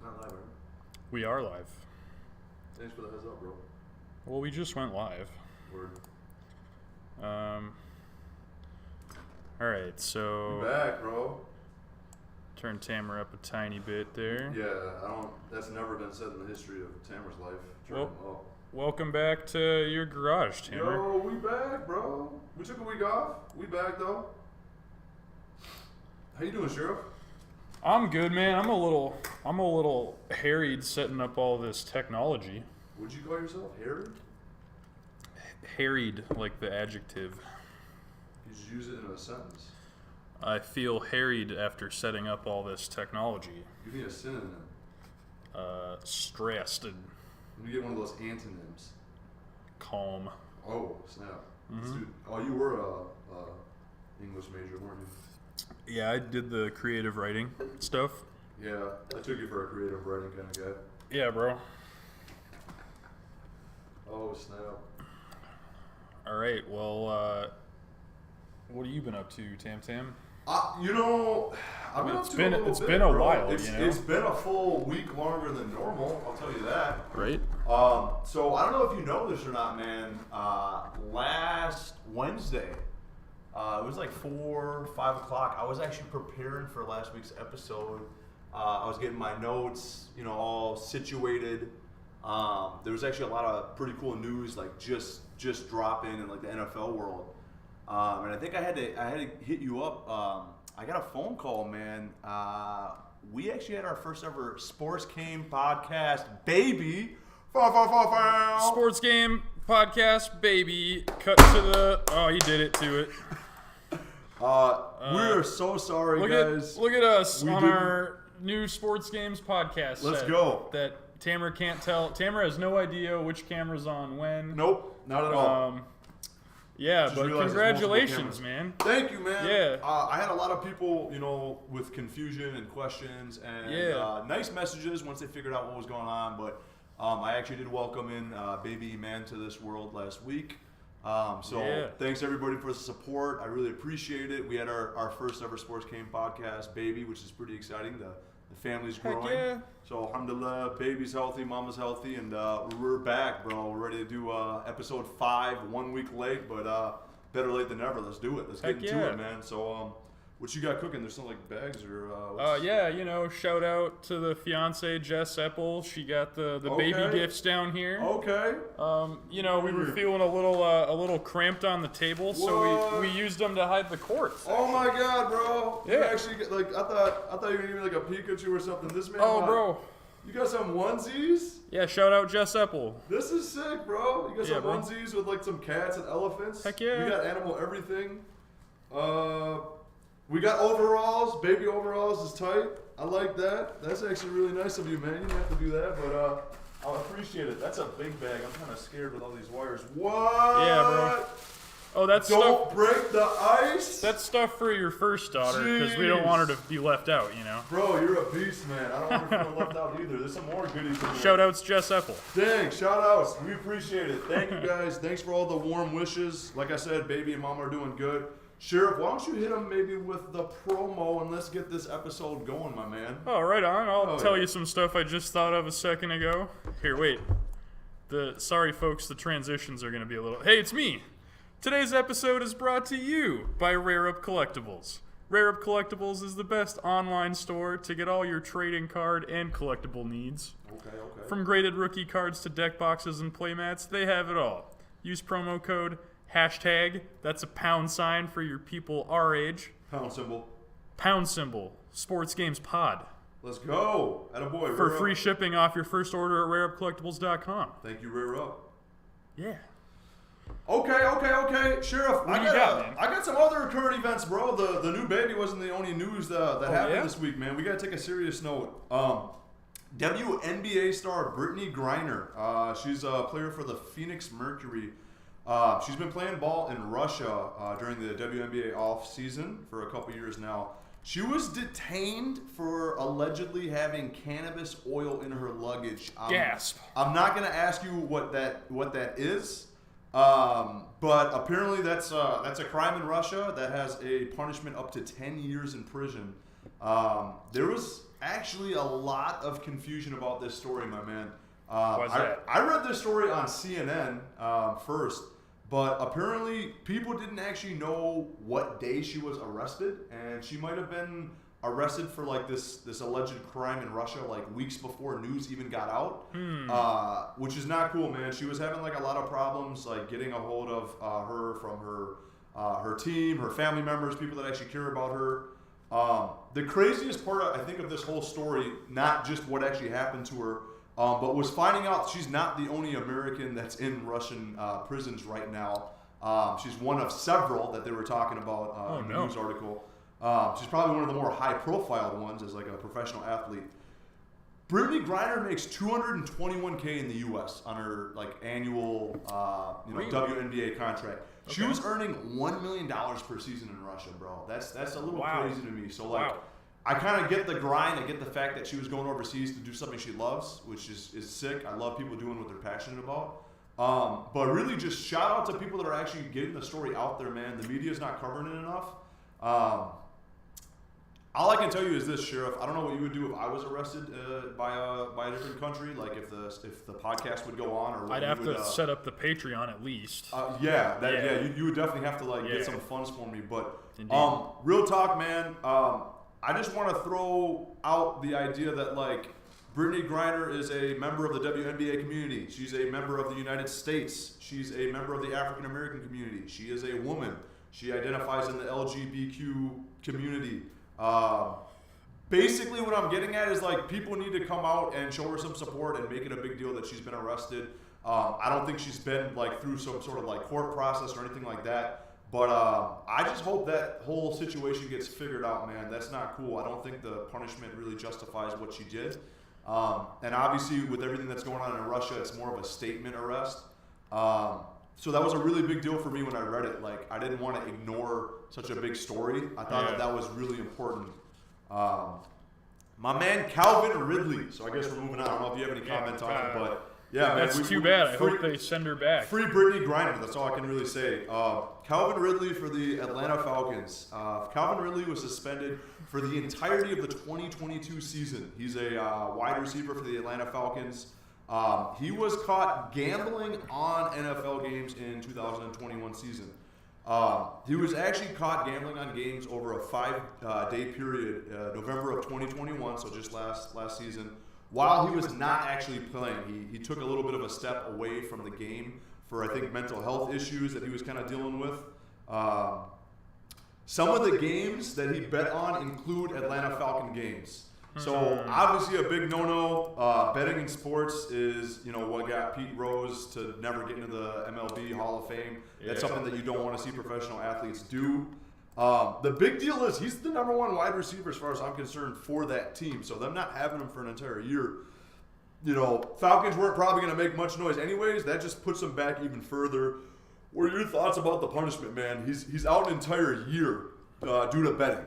Not live, right? We are live. Thanks for the heads up, bro. Well, we just went live. Word. All right, so We're back, bro. turn Tamara up a tiny bit there. Yeah, that's never been said in the history of Tamara's life. Turn him up. Welcome back to your garage, Tamara. Yo, we back, bro. We took a week off. We back, though. How you doing, Sheriff? I'm good, man. I'm a little harried setting up all this technology. Would you call yourself Harry? Harried, like the adjective. You just use it in a sentence. I feel harried after setting up all this technology. You need a synonym. Stressed and You get one of those antonyms. calm. Oh, snap. Mhm. Dude, oh, you were a English major, weren't you? Yeah, I did the creative writing stuff. Yeah, I took you for a creative writing kind of guy. Yeah, bro. Oh, snap. All right, well, what have you been up to, TamTam? You know, I've been up It's to been- a little it's bit, been a bro. while, It's, you know? it's been a full week longer than normal, I'll tell you that. Right? So I don't know if you know this or not, man. Last Wednesday, it was like 4, 5 o'clock. I was actually preparing for last week's episode. I was getting my notes, all situated. There was actually a lot of pretty cool news, like just dropping in like the NFL world. And I think I had to hit you up. I got a phone call, man. We actually had our first ever Sports Game podcast, baby. Sports game podcast, baby. Cut to the. Oh, he did it to it. We're so sorry, guys. Look at us on our new Sports Games podcast. Let's set go. That Tamara can't tell. Tamara has no idea which camera's on when. Nope, not at all. Yeah, Just but realized congratulations, there's multiple man. Thank you, man. Yeah. I had a lot of people, with confusion and questions and nice messages once they figured out what was going on. But I actually did welcome in baby Iman to this world last week. Thanks everybody for the support. I really appreciate it. We had our first ever Sports Game podcast, baby, which is pretty exciting. The family's growing. Heck yeah. So alhamdulillah, baby's healthy, mama's healthy, and we're back, bro. We're ready to do episode 5, 1 week late, but better late than never. Let's do it. Let's get into it, man. So what you got cooking? There's some like bags or shout out to the fiance Jess Eppel. She got the baby gifts down here. Okay. We were feeling a little cramped on the table, so we used them to hide the cords. Oh my god, bro! Yeah. You actually I thought you were gonna give me like a Pikachu or something. This man. Oh, bro. You got some onesies? Yeah, shout out Jess Eppel. This is sick, bro. You got some bro. onesies with like some cats and elephants. Heck yeah. We got animal everything. We got overalls. Baby overalls is tight. I like that. That's actually really nice of you, man. You didn't have to do that, but I'll appreciate it. That's a big bag. I'm kind of scared with all these wires. What? Yeah, bro. Oh, that's Don't break the ice. That's stuff for your first daughter, because we don't want her to be left out, Bro, you're a beast, man. I don't want her to feel left out either. There's some more goodies in there. Shout outs Jess Eppel. Dang, shout outs. We appreciate it. Thank you, guys. Thanks for all the warm wishes. Like I said, baby and mama are doing good. Sheriff, why don't you hit them maybe with the promo and let's get this episode going, my man. Oh, right on. I'll tell you some stuff I just thought of a second ago. Here, wait. Sorry, folks, the transitions are going to be a little... Hey, it's me. Today's episode is brought to you by Rare Up Collectibles. Rare Up Collectibles is the best online store to get all your trading card and collectible needs. Okay. From graded rookie cards to deck boxes and playmats, they have it all. Use promo code #, that's a £, for your people our age. £, Sports Games Pod. Let's go. Attaboy. For free shipping off your first order at rareupcollectibles.com. Thank you, Rare Up. Yeah. Okay. Sheriff, What do you got, man? I got some other current events, bro. The new baby wasn't the only news that happened this week, man. We got to take a serious note. WNBA star Brittany Griner. She's a player for the Phoenix Mercury. She's been playing ball in Russia during the WNBA off season for a couple years now. She was detained for allegedly having cannabis oil in her luggage. Gasp. I'm not going to ask you what that is, but apparently that's a crime in Russia that has a punishment up to 10 years in prison. There was actually a lot of confusion about this story, my man. Why's that? I read this story on CNN first, but apparently people didn't actually know what day she was arrested, and she might have been arrested for like this alleged crime in Russia like weeks before news even got out, which is not cool, man. She was having like a lot of problems like getting a hold of her from her team, her family members, people that actually care about her. The craziest part, I think, of this whole story, not just what actually happened to her, but was finding out she's not the only American that's in Russian prisons right now. She's one of several that they were talking about in the news article. She's probably one of the more high-profile ones as like a professional athlete. Brittany Griner makes $221K in the U.S. on her like annual WNBA contract. Okay. She was earning $1 million per season in Russia, bro. That's a little crazy to me. So like, I kind of get the grind. I get the fact that she was going overseas to do something she loves, which is sick. I love people doing what they're passionate about. But really, just shout out to people that are actually getting the story out there, man. The media's not covering it enough. All I can tell you is this, Sheriff. I don't know what you would do if I was arrested by a different country. Like if the podcast would go on, or I'd have to set up the Patreon at least. You would definitely have to like get some funds for me. But Indeed. Real talk, man. I just want to throw out the idea that like Brittany Griner is a member of the WNBA community. She's a member of the United States. She's a member of the African American community. She is a woman. She identifies in the LGBTQ community. Basically what I'm getting at is like people need to come out and show her some support and make it a big deal that she's been arrested. I don't think she's been like through some sort of like court process or anything like that. But I just hope that whole situation gets figured out, man. That's not cool. I don't think the punishment really justifies what she did. And obviously with everything that's going on in Russia, it's more of a statement arrest. So that was a really big deal for me when I read it. Like, I didn't want to ignore such a big story. I thought that was really important. My man Calvin Ridley. So I guess we're moving on. I don't know if you have any comments on it, but yeah, man. That's too bad. I hope they send her back. Free Brittany Griner. That's all I can really say. Calvin Ridley for the Atlanta Falcons. Calvin Ridley was suspended for the entirety of the 2022 season. He's a wide receiver for the Atlanta Falcons. He was caught gambling on NFL games in 2021 season. He was actually caught gambling on games over a 5-day period, November of 2021, so just last season, while he was not actually playing. He took a little bit of a step away from the game for, I think, mental health issues that he was kind of dealing with. Some of the games that he bet on include Atlanta Falcon games. So obviously a big no-no. Betting in sports is, what got Pete Rose to never get into the MLB Hall of Fame. That's something that you don't want to see professional athletes do. The big deal is he's the number one wide receiver as far as I'm concerned for that team. So them not having him for an entire year, Falcons weren't probably going to make much noise anyways. That just puts them back even further. What are your thoughts about the punishment, man? He's out an entire year due to betting.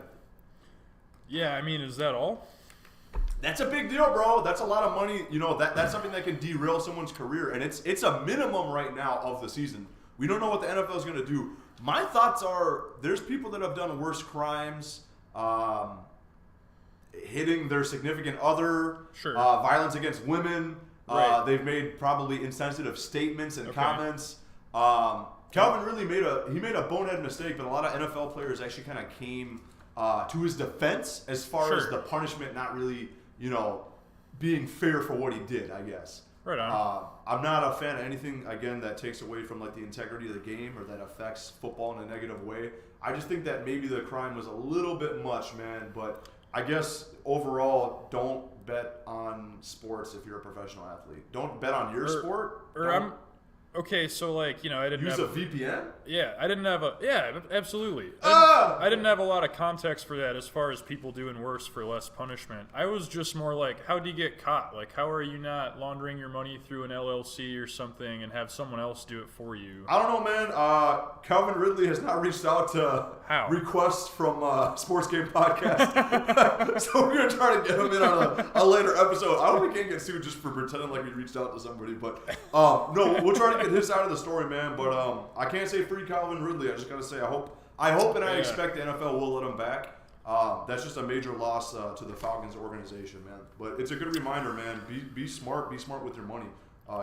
Yeah, I mean, is that all? That's a big deal, bro. That's a lot of money. That's something that can derail someone's career, and it's a minimum right now of the season. We don't know what the NFL is going to do. My thoughts are there's people that have done worse crimes, hitting their significant other, violence against women. Right. They've made probably insensitive statements and comments. Calvin really made a bonehead mistake, but a lot of NFL players actually kind of came to his defense as far as the punishment not really, being fair for what he did, I guess. Right on. I'm not a fan of anything, again, that takes away from like the integrity of the game or that affects football in a negative way. I just think that maybe the crime was a little bit much, man. But I guess overall, don't bet on sports if you're a professional athlete. Don't bet on your sport. Okay, so like, I didn't Use have a VPN? Yeah, I didn't have absolutely. I didn't have a lot of context for that as far as people doing worse for less punishment. I was just more like, how do you get caught? Like, how are you not laundering your money through an LLC or something and have someone else do it for you? I don't know, man. Calvin Ridley has not reached out to requests from Sports Game Podcast. So we're going to try to get him in on a later episode. I hope we can't get sued just for pretending like we reached out to somebody. But no, we'll try to get his side of the story, man. But I can't say free Calvin Ridley. I just got to say I hope and I expect the NFL will let him back. That's just a major loss to the Falcons organization, man. But it's a good reminder, man. Be smart. Be smart with your money.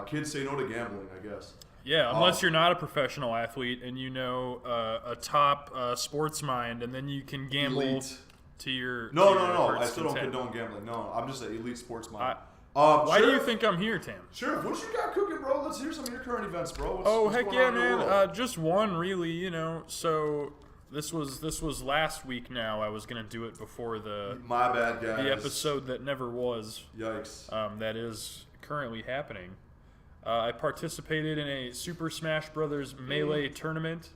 Kids say no to gambling, I guess. Yeah, unless you're not a professional athlete and a top sports mind, and then you can gamble elite. To your No. I still don't condone gambling. No, I'm just an elite sports mind. Why do you think I'm here, Tam? Sure. What you got cooking, bro? Let's hear some of your current events, bro. What's heck yeah, man. Just one, really. So this was last week. Now I was gonna do it before my bad, guys. The episode that never was. Yikes. That is currently happening. I participated in a Super Smash Brothers Melee tournament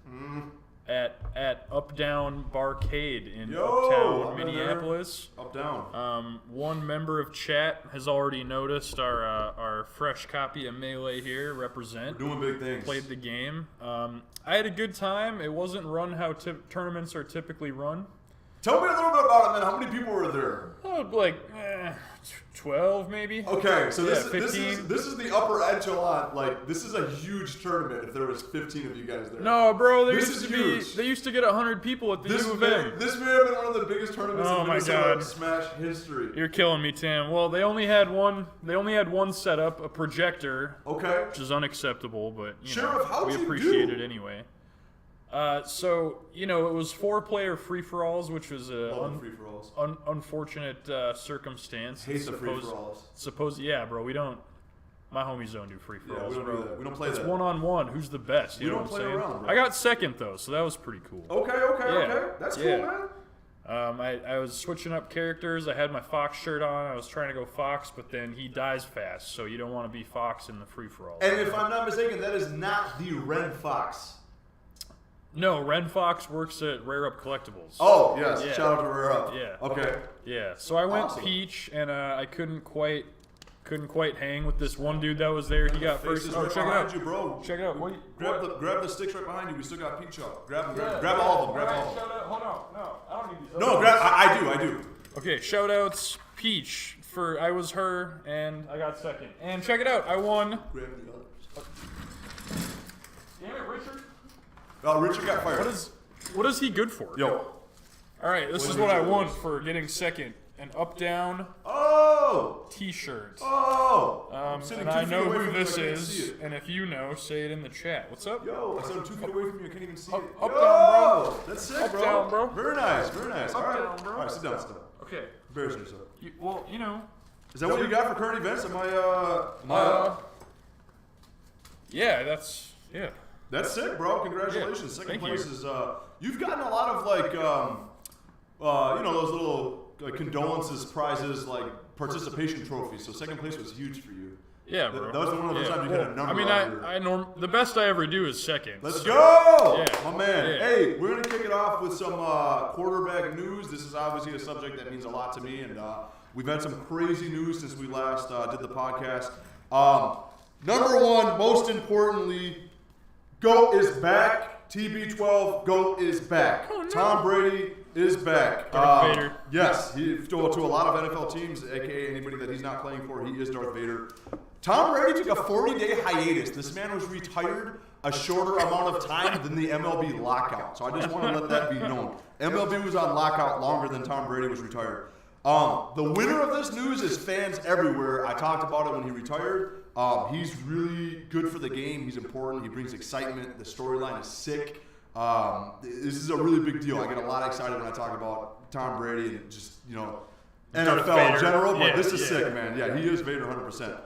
at Up Down Barcade in Uptown Minneapolis. Up Down. One member of chat has already noticed our fresh copy of Melee here. Represent. We're doing big things. Played the game. I had a good time. It wasn't run how tournaments are typically run. Tell me a little bit about it, man. How many people were there? Oh, like 12 maybe. Okay, so this is the upper echelon. Like, this is a huge tournament if there was 15 of you guys there. No, bro, they used to get 100 people at the U of M. This may have been one of the biggest tournaments in Minnesota Smash history. You're killing me, Tam. Well, they only had one setup, a projector. Okay. Which is unacceptable, but Sheriff, we appreciate it anyway. So, it was 4-player free-for-alls, which was an unfortunate circumstance. Hate the free-for-alls. Yeah, bro, my homies don't do free-for-alls, we don't do that. We don't play that. It's one-on-one. Who's the best? You know what I'm saying? Around, I got second, though, so that was pretty cool. Okay. That's cool, man. I was switching up characters. I had my Fox shirt on. I was trying to go Fox, but then he dies fast, so you don't want to be Fox in the free-for-all. And if I'm not mistaken, that is not the Red Fox. No, Ren Fox works at Rare Up Collectibles. Oh, yes. Yeah. Shout out to Rare Up. Yeah. Okay. Yeah. So I went Peach, and I couldn't quite hang with this one dude that was there. He got first. Oh, check it out. You, bro. Check it out. Grab the sticks right behind you. We still got Peach up. Grab all of them. Grab all of them. Hold on. No, I don't need these. No, grab. I do. Okay, shout outs Peach I was her, and I got second. And check it out. I won. Grab the others. Damn it, Richard. Oh, Richard got fired. What is he good for? Yo. All right, this is what I won for getting second. An up-down T-shirt. And I know who this is, and if you know, say it in the chat. What's up? Yo, I said I'm 2 feet away from you. I can't even see it. Up, down, bro. That's sick, up, down, bro. Very nice. All right. Down, bro. All right, sit down. Okay. Embarrass yourself. Is that what you got for current events? Yeah. That's sick, bro. Congratulations. Yeah, Second place is you've gotten a lot of those little condolences prizes, like participation trophies. So second place was huge for you. Yeah, bro. That was one of those times you got a number. The best I ever do is second. Let's go, yeah. My man. Yeah. Hey, we're gonna kick it off with some quarterback news. This is obviously a subject that means a lot to me, and we've had some crazy news since we last did the podcast. Number one, most importantly, GOAT is back. TB12, GOAT is back. Oh, no. Tom Brady is back. Darth Vader. Yes, to a lot of NFL teams, aka anybody that he's not playing for, he is Darth Vader. Tom Brady took a 40-day hiatus. This man was retired a shorter amount of time than the MLB lockout. So I just want to let that be known. MLB was on lockout longer than Tom Brady was retired. The winner of this news is fans everywhere. I talked about it when he retired. He's really good for the game. He's important. He brings excitement. The storyline is sick. This is a really big deal. I get a lot excited when I talk about Tom Brady and just, NFL in general. But this is sick, man. Yeah, he is Vader 100%.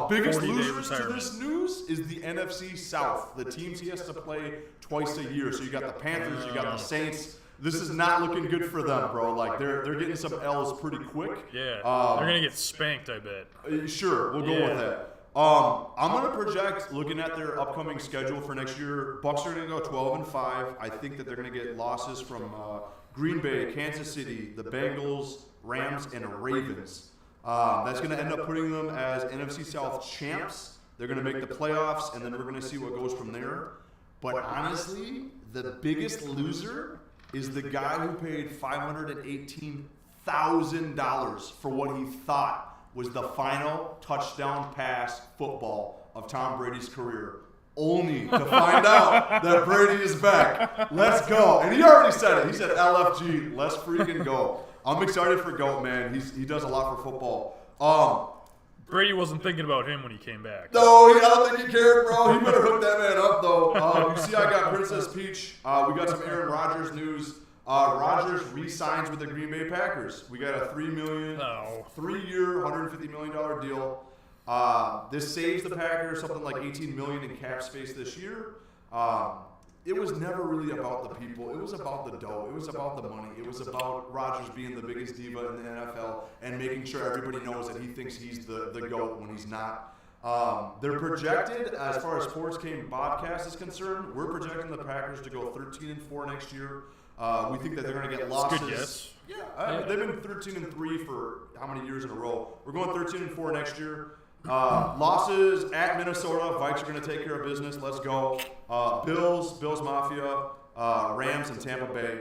Biggest losers to this news is the NFC South. The teams he has to play twice a year. So you got the Panthers, you got the Saints. This is not looking good for them, bro. Like they're getting some L's pretty quick. Yeah, they're gonna get spanked, I bet. Sure, we'll go with that. I'm going to project, looking at their upcoming schedule for next year, Bucs are going to go 12-5. I think that they're going to get losses from Green Bay, Kansas City, the Bengals, Rams, and Ravens. That's going to end up putting them as NFC South champs. They're going to make the playoffs, and then we're going to see what goes from there. But honestly, the biggest loser is the guy who paid $518,000 for what he thought was the final touchdown pass football of Tom Brady's career, only to find out that Brady is back. Let's go. And he already said it. He said, LFG, let's freaking go. I'm excited for GOAT, man. He does a lot for football. Brady wasn't thinking about him when he came back. No, I don't think he cared, bro. He better hook that man up, though. You see I got Princess Peach. We got some Aaron Rodgers news. Rodgers re-signs with the Green Bay Packers. We got a $3-year, $150 million deal. This saves the Packers something like $18 million in cap space this year. It was never really about the people. It was about the dough. It was about the money. It was about Rodgers being the biggest diva in the NFL and making sure everybody knows that he thinks he's the GOAT when he's not. They're projected, as far as Sports Game Bobcast is concerned, we're projecting the Packers to go 13-4 next year. We think that they're going to get losses. Good guess. Yeah, they've been 13-3 for how many years in a row? We're going 13-4 next year. Losses at Minnesota. Vikes are going to take care of business. Let's go. Bills Mafia, Rams, and Tampa Bay.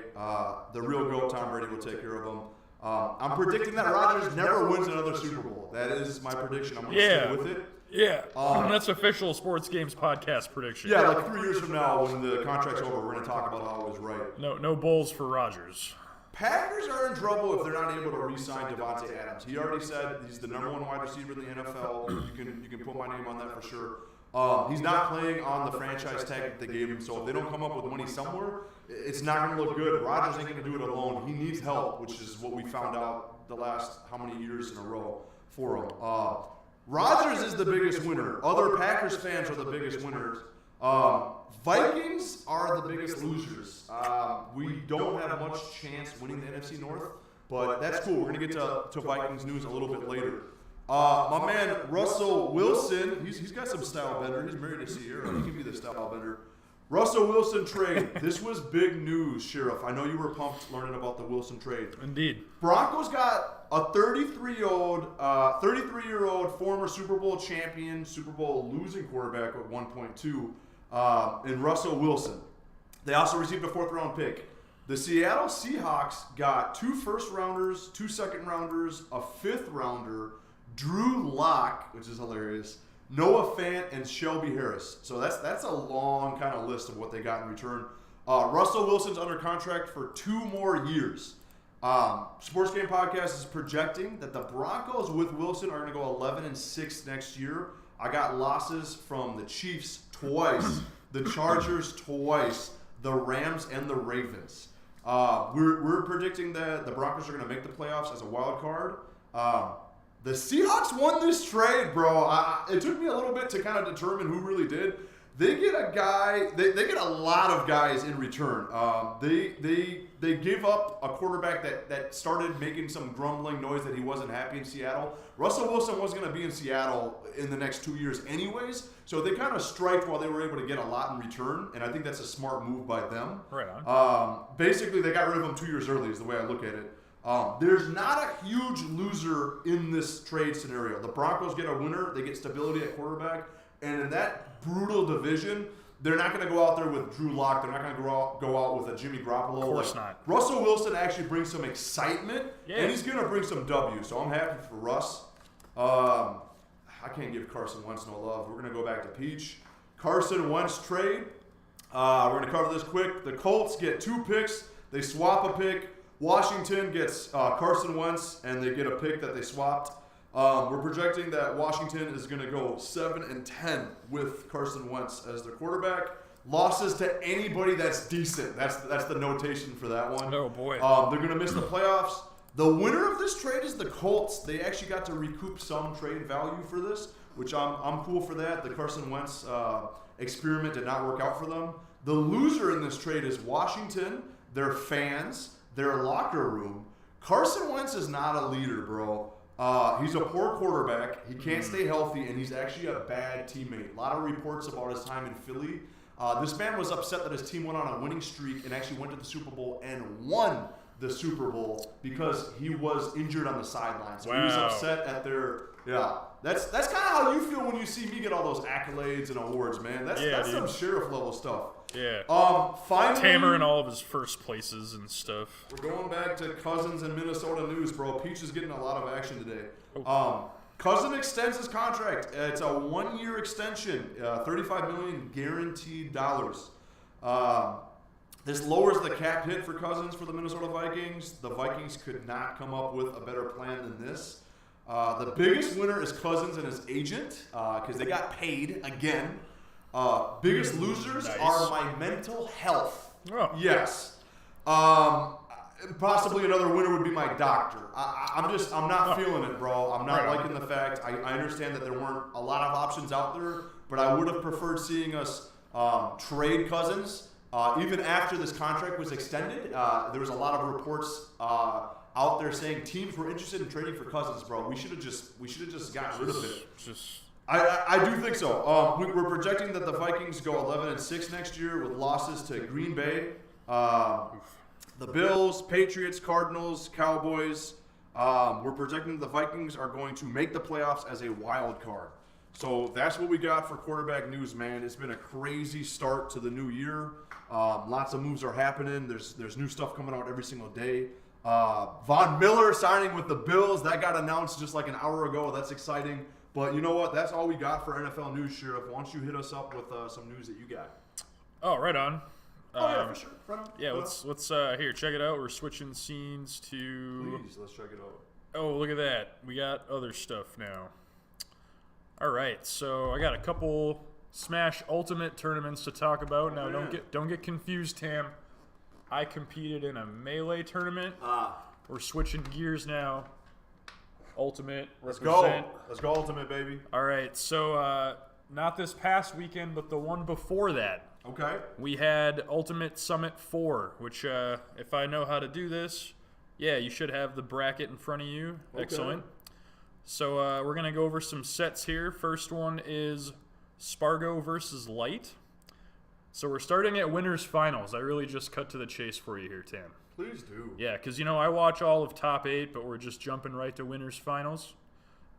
The real GOAT, Tom Brady, will take care of them. I'm predicting that Rodgers never wins another Super Bowl. That is my prediction. I'm going to stay with it. Yeah, that's official Sports Games podcast prediction. Yeah, like 3 years from now when the contract's over, we're going to talk about how I was right. No Bulls for Rodgers. Packers are in trouble if they're not able to re-sign Devontae Adams. He already said he's the #1 wide receiver in the NFL. You can put my name on that for sure. He's not playing on the franchise tag that they gave him, so if they don't come up with money somewhere, it's not going to look good. Rodgers ain't going to do it alone. He needs help, which is what we found out the last how many years in a row for him. Rodgers is the biggest winner. Other Packers fans are the biggest winners. Vikings are the biggest losers. We don't have much chance winning the NFC North, but that's cool. We're going to get to Vikings news a little bit later. My man Russell Wilson, he's got some style bender. He's married to Sierra. He can be the style bender. Russell Wilson trade. This was big news, Sheriff. I know you were pumped learning about the Wilson trade. Indeed. Broncos got a 33-year-old former Super Bowl champion, Super Bowl losing quarterback at 1.2, in Russell Wilson. They also received a 4th-round pick. The Seattle Seahawks got 2 first-rounders, 2 second-rounders, a 5th-rounder, Drew Lock, which is hilarious, Noah Fant, and Shelby Harris. So that's a long kind of list of what they got in return. Russell Wilson's under contract for 2 more years. Sports Game Podcast is projecting that the Broncos with Wilson are going to go 11-6 next year. I got losses from the Chiefs twice, the Chargers twice, the Rams, and the Ravens. We're predicting that the Broncos are going to make the playoffs as a wild card. The Seahawks won this trade, bro. It took me a little bit to kind of determine who really did. They get a guy. They get a lot of guys in return. They give up a quarterback that started making some grumbling noise that he wasn't happy in Seattle. Russell Wilson wasn't going to be in Seattle in the next 2 years anyways, so they kind of striked while they were able to get a lot in return, and I think that's a smart move by them. Right on. Basically, they got rid of him 2 years early is the way I look at it. There's not a huge loser in this trade scenario. The Broncos get a winner. They get stability at quarterback. And in that brutal division, they're not going to go out there with Drew Lock. They're not going to go out with a Jimmy Garoppolo. Of course not. Russell Wilson actually brings some excitement, yeah. And he's going to bring some W. So I'm happy for Russ. I can't give Carson Wentz no love. We're going to go back to Peach. Carson Wentz trade. We're going to cover this quick. The Colts get 2 picks. They swap a pick. Washington gets Carson Wentz, and they get a pick that they swapped. We're projecting that Washington is going to go 7-10 with Carson Wentz as their quarterback. Losses to anybody that's decent. That's the notation for that one. Oh, boy. They're going to miss the playoffs. The winner of this trade is the Colts. They actually got to recoup some trade value for this, which I'm cool for that. The Carson Wentz experiment did not work out for them. The loser in this trade is Washington, their fans, their locker room. Carson Wentz is not a leader, bro. He's a poor quarterback. He can't stay healthy, and he's actually a bad teammate. A lot of reports about his time in Philly. This man was upset that his team went on a winning streak and actually went to the Super Bowl and won the Super Bowl because he was injured on the sidelines. So he was upset at their That's kind of how you feel when you see me get all those accolades and awards, man. That's some sheriff level stuff. Yeah. Finally, Tamer in all of his first places and stuff. We're going back to Cousins and Minnesota news, bro. Peach is getting a lot of action today. Cousin extends his contract. It's a 1-year extension, $35 million guaranteed dollars. This lowers the cap hit for Cousins for the Minnesota Vikings. The Vikings could not come up with a better plan than this. The biggest winner is Cousins and his agent because they got paid again. Biggest losers are my mental health. Oh. Yes. Possibly another winner would be my doctor. I'm not feeling it, bro. I'm not liking the fact. I understand that there weren't a lot of options out there, but I would have preferred seeing us trade Cousins. Even after this contract was extended, there was a lot of reports out there saying teams were interested in trading for Cousins, bro. We should have just gotten rid of it. I do think so. We're projecting that the Vikings go 11-6 next year with losses to Green Bay, the Bills, Patriots, Cardinals, Cowboys. We're projecting the Vikings are going to make the playoffs as a wild card. So that's what we got for quarterback news, man. It's been a crazy start to the new year. Lots of moves are happening. There's new stuff coming out every single day. Von Miller signing with the Bills. That got announced just like an hour ago. That's exciting. But you know what? That's all we got for NFL news, Sheriff. Why don't you hit us up with some news that you got? Oh, right on. Yeah, for sure. Right on. Yeah, let's here, check it out. We're switching scenes to... Please, let's check it out. Oh, look at that. We got other stuff now. All right, so I got a couple Smash Ultimate tournaments to talk about. Now, don't get confused, Tam. I competed in a Melee tournament. We're switching gears now. Ultimate. Let's go. Let's go Ultimate, baby. All right, so not this past weekend, but the one before that. Okay. We had Ultimate Summit 4, which if I know how to do this, yeah, you should have the bracket in front of you. Okay. Excellent. So we're going to go over some sets here. First one is Spargo versus Light. So we're starting at winners finals. I really just cut to the chase for you here, Tam. Please do. Yeah, because, I watch all of top 8, but we're just jumping right to winners finals.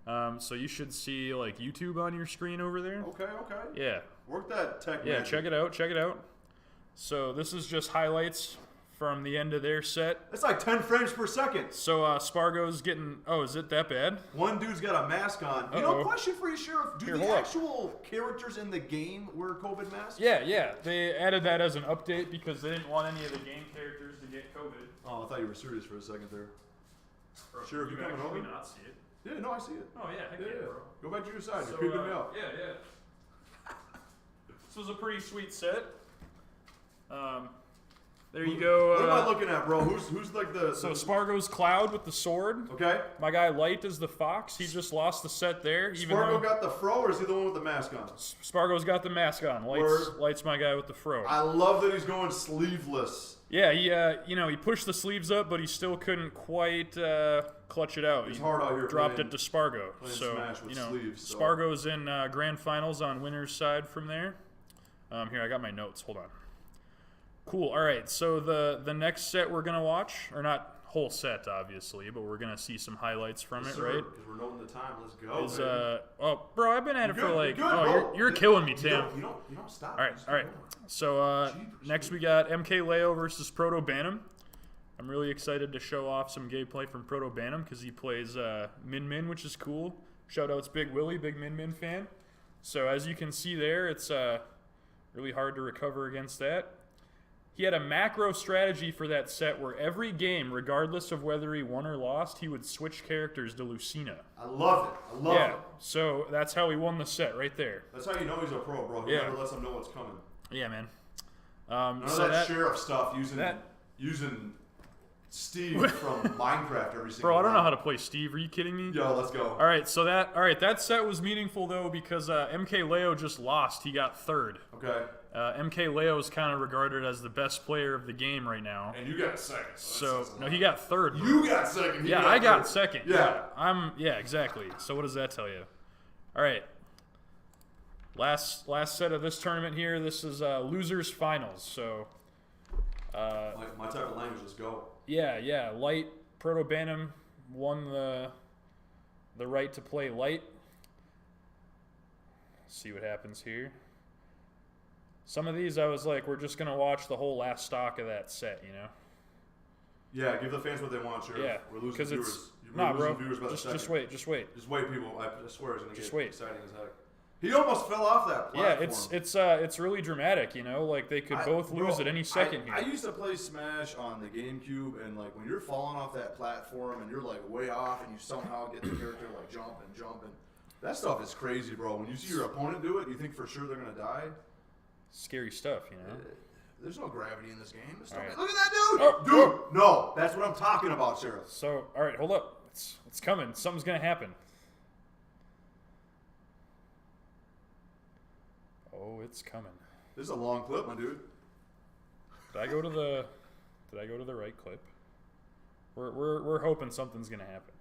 So you should see, like, YouTube on your screen over there. Okay. Yeah. Work that tech Yeah, magic. check it out. So this is just highlights from the end of their set. It's like 10 frames per second. So Spargo's getting... Oh, is it that bad? One dude's got a mask on. Question for you, Sheriff. Do the actual characters in the game wear COVID masks? Yeah. They added that as an update because they didn't want any of the game characters to get COVID. Oh, I thought you were serious for a second there. Sheriff, you coming over? Not see it. Yeah, no, I see it. Oh, yeah, heck yeah, bro. Go back to your side. You're creeping me out. Yeah. This was a pretty sweet set. There you go. What am I looking at, bro? Who's like the... So Spargo's Cloud with the sword. Okay. My guy Light is the Fox. He just lost the set there. Spargo got the fro, or is he the one with the mask on? Spargo's got the mask on. Light's my guy with the fro. I love that he's going sleeveless. Yeah, he pushed the sleeves up, but he still couldn't quite clutch it out. He's hard out here. Dropped it to Spargo. So Smash with sleeves, so. Spargo's in grand finals on winner's side from there. Here, I got my notes. Hold on. Cool. All right. So the next set we're gonna watch, or not whole set, obviously, but we're gonna see some highlights from it, right? Because we're noting the time. Let's go. Oh, bro, I've been at it for like. Good, you're killing me, Tim. You don't stop. All right. So next we got MK Leo versus Proto Bantam. I'm really excited to show off some gameplay from Proto Bantam because he plays Min Min, which is cool. Shout outs Big Willie, big Min Min fan. So as you can see there, it's really hard to recover against that. He had a macro strategy for that set where every game, regardless of whether he won or lost, he would switch characters to Lucina. I love it. Yeah, so that's how he won the set right there. That's how you know he's a pro, bro. He never lets him know what's coming. Yeah, man. None of that sheriff stuff using Steve from Minecraft every single Bro, I don't know round. how to play Steve. Are you kidding me? Yo, let's go. All right, so that set was meaningful though because MK Leo just lost. He got third. Okay. MK Leo is kind of regarded as the best player of the game right now. And you got second. So no, he got third. You got second. Yeah, I got third. second. Yeah. Yeah, exactly. So what does that tell you? All right. Last set of this tournament here. This is losers finals. So. My type of language. Let's go. Yeah. Light Proto Bantam won the right to play light. See what happens here. Some of these I was like, we're just gonna watch the whole last stock of that set, you know. Yeah, give the fans what they want, Sheriff. Yeah, we're losing viewers. it's We're losing viewers by the Just second. wait. Just wait, people. I swear it's gonna Just get wait. exciting as heck. He almost fell off that platform. Yeah, it's really dramatic, you know. Like they could both lose at any second here. I used to play Smash on the GameCube, and like when you're falling off that platform and you're like way off, and you somehow get the character like jumping. That stuff is crazy, bro. When you see your opponent do it, you think for sure they're gonna die. Scary stuff, you know. There's no gravity in this game. right. Look at that dude! Oh, Dude, no, that's what I'm talking about, Sheriff. So, all right, hold up. It's coming. Something's gonna happen. Oh, it's coming. This is a long clip, my dude. Did I go to the right clip? We're hoping something's gonna happen.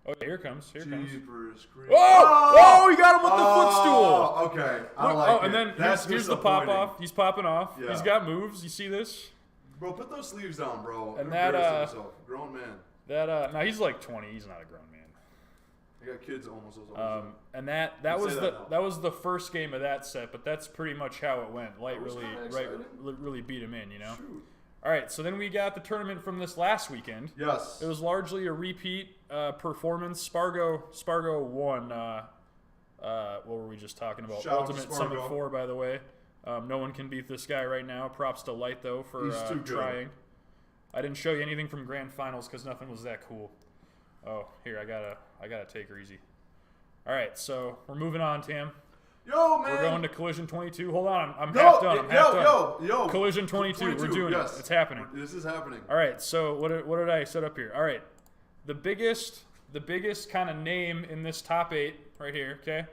Oh, here it comes. Here it comes. Jeepers creepers. Oh, he got him with the footstool. Okay, I like it. And then That's here's the pop disappointing. off. He's popping off. Yeah. He's got moves. You see this? Bro, put those sleeves down, bro. And Embarrassing that, himself. Grown man. Now he's like 20. He's not a grown man. I got kids almost as old. And that You'd was say the that that was the first game of that set, but that's pretty much how it went. Light That was really kinda exciting. really beat him in, you know. Shoot. All right, so then we got the tournament from this last weekend. Yes. It was largely a repeat performance. Spargo won. What were we just talking about? Shout out to Ultimate Spargo. Summit 4, by the way. No one can beat this guy right now. Props to Light though for He's too good. trying. I didn't show you anything from Grand Finals because nothing was that cool. Oh, here I gotta take her easy. All right, so we're moving on, Tam. Yo, man. We're going to Collision 22. Hold on, I'm half done. I'm half done. Yo. Collision 22. We're doing it. It's happening. This is happening. All right, so what did I set up here? All right, the biggest kind of name in this top 8 right here, okay,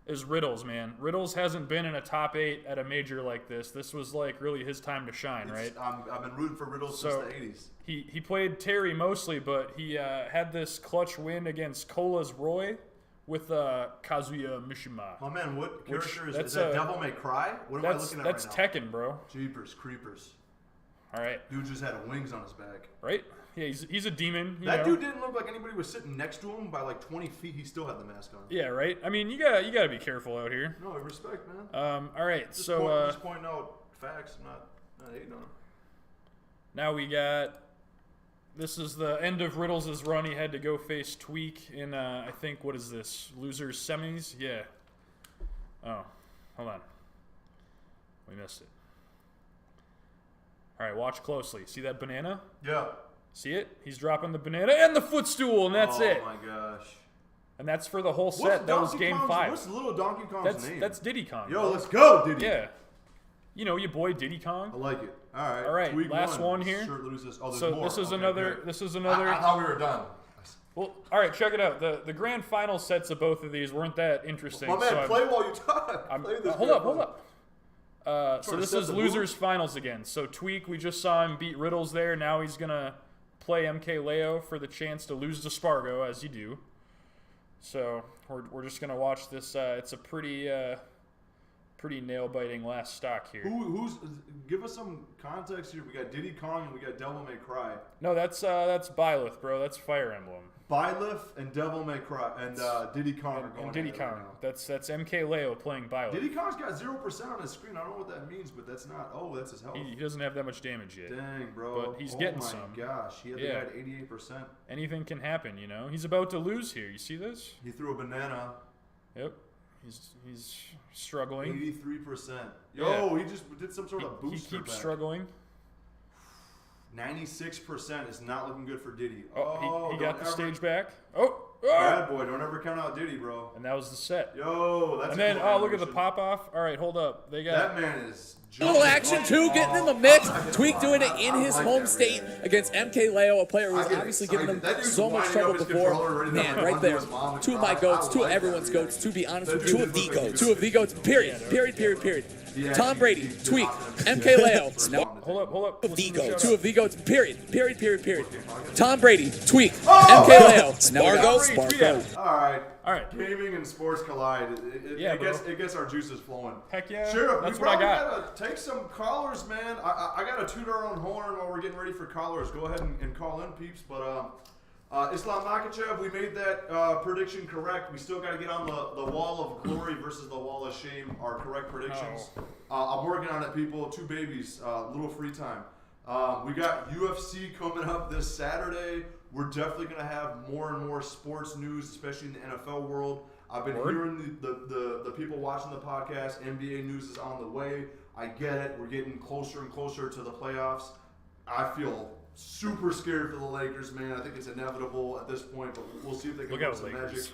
is Riddles, man. Riddles hasn't been in a top 8 at a major like this. This was like really his time to shine, right? I've been rooting for Riddles So, since the 80s. He played Terry mostly, but he had this clutch win against Cola's Roy with Kazuya Mishima. My man, what character is that's that? a- Devil May Cry? What am I looking at That's right now? Tekken, bro. Jeepers creepers. All right, Dude just had wings on his back. right? Yeah, he's a demon. You That know? dude didn't look like anybody was sitting next to him by like 20 feet. He still had the mask on. Yeah, right. I mean, you gotta be careful out here. No, respect, man. All right, Just so just pointing out facts, not hating on him. now we got. This is the end of Riddles' run. He had to go face Tweak in, I think, what is this? Losers semis? Yeah. Oh, hold on. We missed it. All right, watch closely. See that banana? Yeah. See it? He's dropping the banana and the footstool, and that's it. Oh my gosh. And that's for the whole set. That was game 5. What's little Donkey Kong's name? That's Diddy Kong. Yo, bro. let's go, Diddy. Yeah. You know your boy Diddy Kong. I like it. All right. All right, Tweak last one here. Shirt loses. Oh, there's So more. this is Okay, another. good. This is another. I thought we were done. Well, all right, check it out. The grand final sets of both of these weren't that interesting. My man, so play while you talk. I'm, Play this hold up. So Trying to this set is the losers finals again. So Tweak, we just saw him beat Riddles there. Now he's gonna play MK Leo for the chance to lose to Spargo, as you do. So we're just gonna watch this. It's a pretty nail-biting last stock here. Who's? Give us some context here. We got Diddy Kong and we got Devil May Cry. No, that's Byleth, bro. That's Fire Emblem. Byleth and Devil May Cry and Diddy Kong are going. And Diddy at it right Kong. now. That's MK Leo playing Byleth. Diddy Kong's got 0% on his screen. I don't know what that means, but that's not. Oh, that's his health. He doesn't have that much damage yet. Dang, bro. But he's getting Oh some. my gosh, he had the Yeah. guy at 88%. Anything can happen, you know. He's about to lose here. You see this? He threw a banana. Yep. He's struggling. 83%. Yo, Yeah. he just did some sort of He booster keeps pack. struggling. 96% is not looking good for Diddy. Oh, he got don't the ever- stage back. Oh, Bad boy. Don't ever count out Diddy, bro. And that was the set. Yo, that's And then, look at the pop-off. All right, hold up. They got... That man is... Little action too, getting in the mix. Tweak doing it in his home state against MK Leo, a player who's obviously given him so much trouble before. Man, right there. Two of my goats, two of everyone's goats, to be honest with you, two of the goats. Two of the goats, period. Tom Brady, Tweak, MK Leo. Hold up. The goats. Two of the goats, period. Tom Brady, Tweak, MK Leo. Spargo. All right. Gaming and sports collide. It gets our juices flowing. Heck yeah. Sheriff, that's we what I probably got. gotta take some callers, man. I gotta toot our own horn while we're getting ready for callers. Go ahead and call in, peeps. But Islam Makhachev, we made that prediction correct. We still got to get on the wall of glory versus the wall of shame, our correct predictions. I'm working on it, people. Two babies, little free time. We got UFC coming up this Saturday. We're definitely going to have more and more sports news, especially in the NFL world. I've been hearing the people watching the podcast. NBA news is on the way. I get it. We're getting closer and closer to the playoffs. I feel super scared for the Lakers, man. I think it's inevitable at this point, but we'll see if they can make some magic.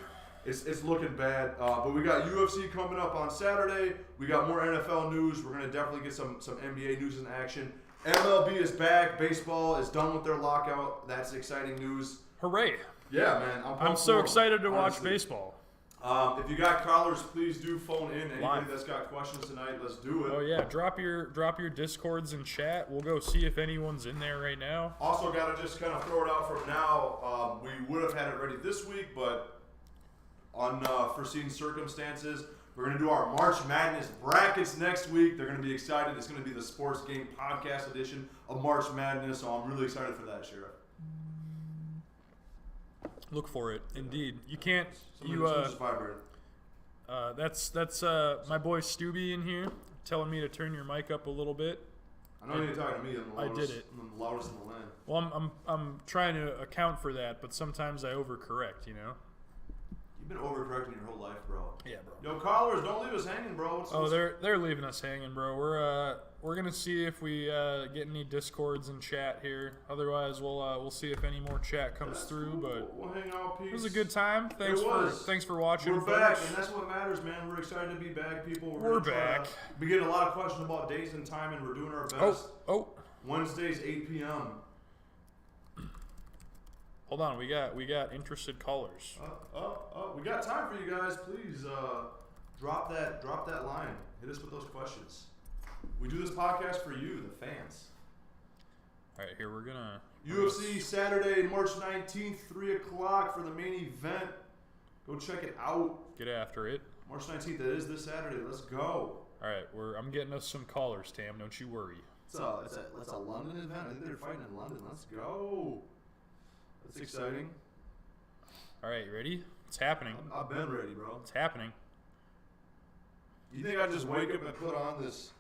It's looking bad. But we got UFC coming up on Saturday. We got more NFL news. We're going to definitely get some NBA news in action. MLB is back. Baseball is done with their lockout. That's exciting news. Hooray. Yeah, man. I'm so excited to watch baseball. If you got callers, please do phone in. Anybody that's got questions tonight, let's do it. Oh yeah, drop your Discords in chat. We'll go see if anyone's in there right now. Also, gotta just kind of throw it out from now. We would have had it ready this week, but unforeseen circumstances, we're gonna do our March Madness brackets next week. They're gonna be excited. It's gonna be the Sports Game Podcast edition of March Madness, so I'm really excited for that, Sheriff. Look for it, indeed. You can't. That's my boy Stubby in here telling me to turn your mic up a little bit. I know you're talking to me. I did it. I'm the loudest in the land. Well, I'm trying to account for that, but sometimes I overcorrect. You know. You've been overcorrecting your whole life, bro. Yeah, bro. Yo, callers, don't leave us hanging, bro. They're leaving us hanging, bro. We're gonna see if we get any Discords in chat here. Otherwise, we'll see if any more chat comes through. But we'll hang out, peace. It was a good time. Thanks for watching. We're back, and that's what matters, man. We're excited to be back, people. We're back. We get a lot of questions about days and time, and we're doing our best. Wednesdays, 8 p.m. Hold on, we got interested callers. We got time for you guys. Please drop that line. Hit us with those questions. We do this podcast for you, the fans. All right, here we're gonna UFC Saturday, March 19th, 3 o'clock for the main event. Go check it out. Get after it. March 19th. That is this Saturday. Let's go. All right, I'm getting us some callers, Tam. Don't you worry. It's a London event. I think they're fighting in London. Let's go. That's exciting. All right, you ready? It's happening. I've been ready, bro. It's happening. You think I just wake up and put on this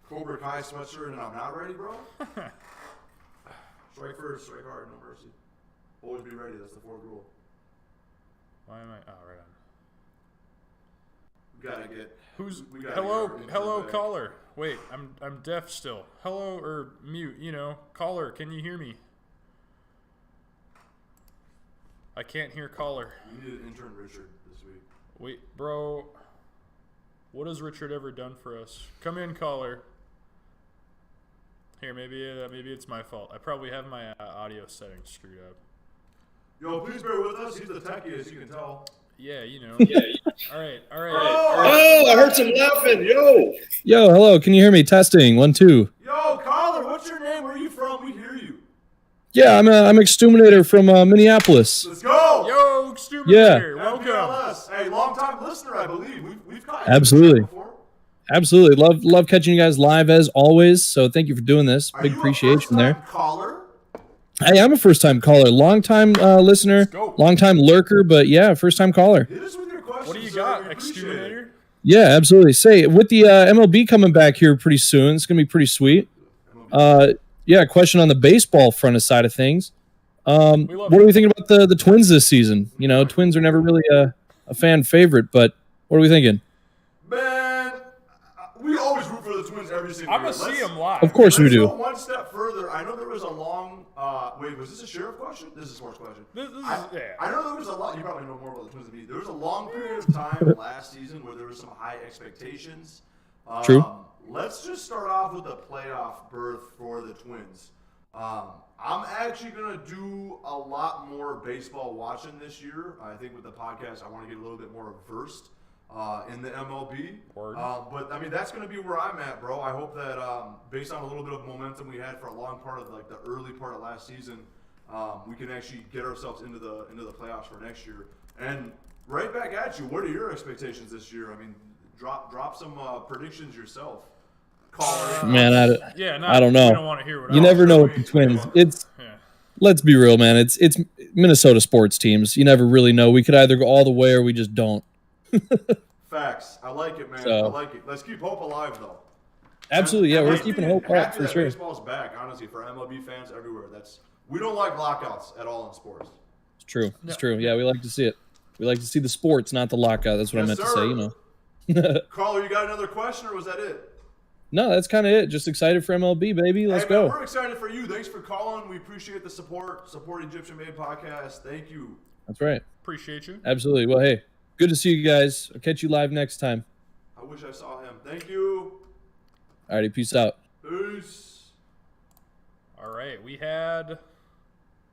Cobra Kai sweatshirt and I'm not ready, bro? Strike first, strike hard, no mercy. Always be ready. That's the fourth rule. Why am I? Oh, right on. We gotta get. Hello, caller. Wait, I'm deaf still. Hello or mute? Caller. Can you hear me? I can't hear caller. We need an intern Richard this week. Wait, bro. What has Richard ever done for us? Come in, caller. Here, maybe it's my fault. I probably have my audio settings screwed up. Yo, please bear with us. He's the techie, as you can tell. Yeah, you know. All right. Oh, I heard some laughing. Yo, hello. Can you hear me? Testing. 1, 2. Yo, caller, what's your name? Where are you from? We hear you. Yeah, I'm exterminator from Minneapolis. Let's go. Yo, exterminator. Yeah. Welcome. MPLS. Hey, long time listener, I believe. We've caught you Absolutely. before. Absolutely. Love catching you guys live as always. So thank you for doing this. Big appreciation there. Caller? Hey, I'm a first-time caller. Long-time listener. Long-time lurker, but yeah, first-time caller. Hit us with your questions. What do you got, exterminator? Yeah, absolutely. Say, with the MLB coming back here pretty soon, it's going to be pretty sweet. Yeah, question on the baseball front of side of things. What are we thinking about the Twins this season? Twins are never really a fan favorite, but what are we thinking? Man, we always root for the Twins every interesting. I'm gonna see him live. Of course we Let's do. go one step further. I know there was a long. Wait, was this a Sheriff question? This is a sports question. This is, I know there was a lot. You probably know more about the Twins than me. There was a long period of time last season where there was some high expectations. True. Let's just start off with a playoff berth for the Twins. I'm actually going to do a lot more baseball watching this year. I think with the podcast, I want to get a little bit more versed in the MLB. But, I mean, that's going to be where I'm at, bro. I hope that based on a little bit of momentum we had for a long part of like the early part of last season, we can actually get ourselves into the playoffs for next year. And right back at you, what are your expectations this year? I mean, drop some predictions yourself. Man, I don't know. We don't want to hear what you never know with the Twins. Let's be real, man. It's Minnesota sports teams. You never really know. We could either go all the way or we just don't. Facts. I like it, man. So, I like it. Let's keep hope alive, though. Absolutely, yeah. We're keeping hope up for sure. Baseball's back, honestly, for MLB fans everywhere. We don't like lockouts at all in sports. It's true. It's true. Yeah, we like to see it. We like to see the sports, not the lockout. That's what I meant to say. You know. Caller, you got another question, or was that it? No, that's kind of it. Just excited for MLB, baby. Let's go. We're excited for you. Thanks for calling. We appreciate the support. Support Egyptian Made Podcast. Thank you. That's right. Appreciate you. Absolutely. Well, hey, good to see you guys. I'll catch you live next time. I wish I saw him. Thank you. Alrighty, peace out. Peace. All right, we had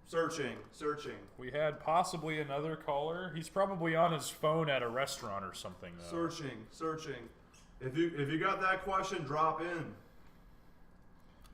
Searching. We had possibly another caller. He's probably on his phone at a restaurant or something, though. Searching. If you got that question, drop in.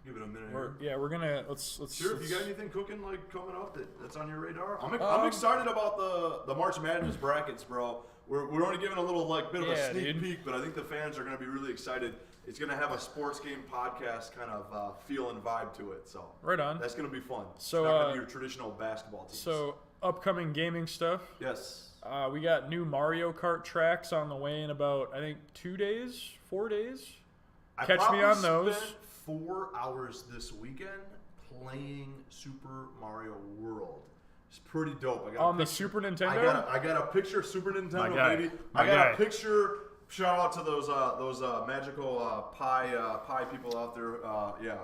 Give it a minute. We're gonna let's. Sure. If you got anything cooking like coming up that's on your radar, I'm excited about the March Madness brackets, bro. We're only giving a little bit of a sneak peek, but I think the fans are gonna be really excited. It's gonna have a sports game podcast kind of feel and vibe to it. So right on. That's gonna be fun. So it's not gonna be your traditional basketball teams. So upcoming gaming stuff. Yes. We got new Mario Kart tracks on the way in about, I think, 4 days. Catch me on those. Spent 4 hours this weekend playing Super Mario World. It's pretty dope. On the Super Nintendo? I got a picture of Super Nintendo, baby. I got a picture. Shout out to those magical pie people out there. Yeah.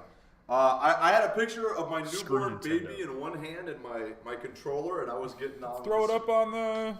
I had a picture of my newborn baby in one hand and my controller, and I was getting on. Throw it up on the.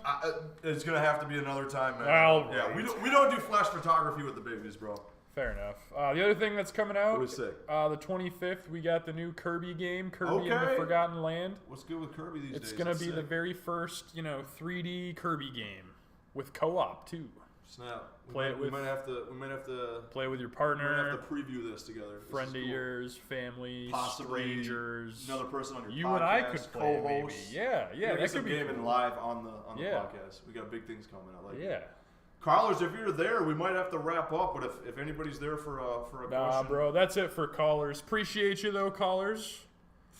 It's gonna have to be another time, man. Well, yeah, we don't do flash photography with the babies, bro. Fair enough. The other thing that's coming out, it was sick. The 25th, we got the new Kirby game, Kirby and the Forgotten Land. What's good with Kirby these days? It's gonna be the very first, 3D Kirby game with co-op too. Snap. We might have to play with your partner. We might have to preview this together. Friend of yours, family, possibly strangers. Another person on your you podcast. and I could play, co-host. maybe. Yeah. That could be gaming live on the podcast. We got big things coming. I like it. Yeah. Callers, if you're there, we might have to wrap up. But if anybody's there for a question, bro, that's it for callers. Appreciate you though, callers.